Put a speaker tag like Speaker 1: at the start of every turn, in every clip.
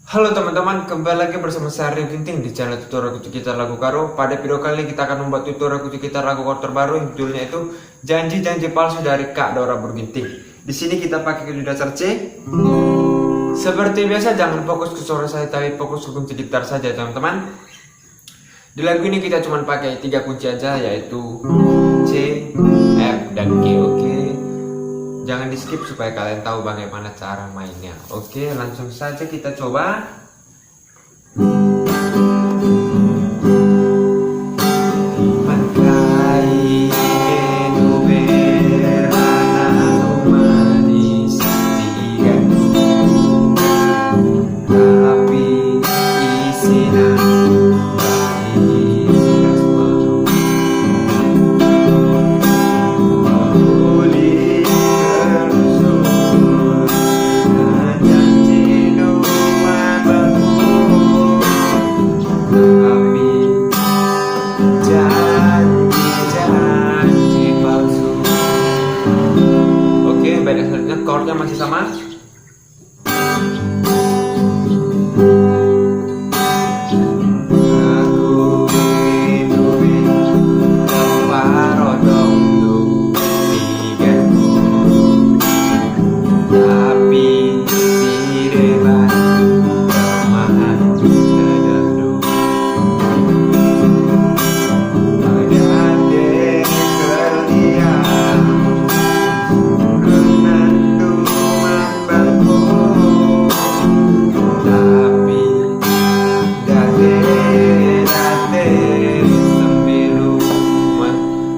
Speaker 1: Halo teman-teman, kembali lagi bersama saya Rio Ginting di channel tutorial kucing gitar lagu karo. Pada video kali ini kita akan membuat tutorial kucing gitar lagu karo terbaru yang judulnya itu Janji-Janji Palsu dari Kak Dora Burginting. Di sini kita pakai kunci dasar C. Seperti biasa jangan fokus ke suara saya tapi fokus ke kunci gitar saja teman-teman. Di lagu ini kita cuma pakai 3 kunci aja, yaitu C, F, dan G. Oke. Jangan di skip supaya kalian tahu bagaimana cara mainnya. Oke, langsung saja kita coba. Baik, selanjutnya chordnya masih sama.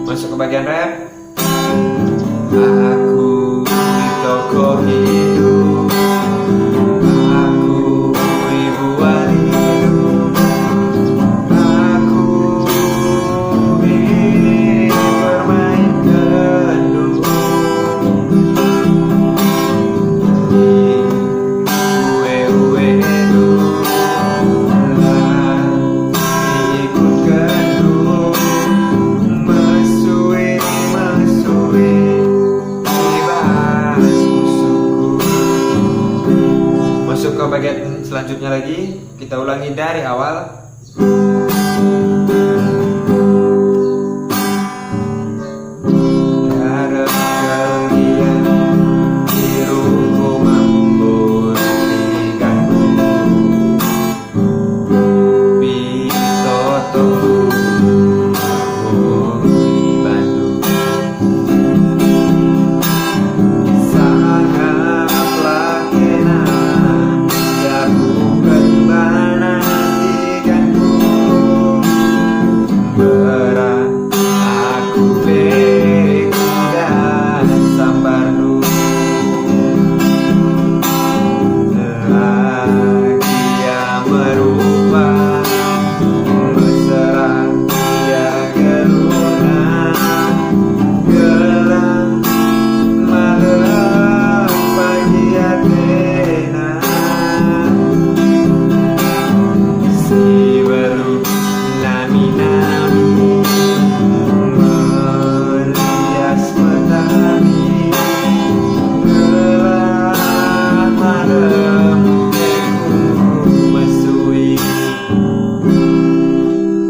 Speaker 1: Masuk ke bagian rap. Aku di toko hidup, aku ibu hidup, aku ingin bermain gendut. Uwe itu ikut gendut. Masuk ke bagian selanjutnya lagi, kita ulangi dari awal. Harap kalian dirungku membuktikanku Bitoto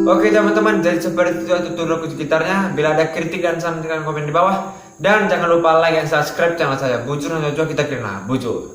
Speaker 1: Oke teman-teman, jadi seperti itu tutorial kunci gitarnya. Bila ada kritik dan saran silahkan komen di bawah. Dan jangan lupa like dan subscribe channel saya. Bujur dan Jojo kita kena bujur.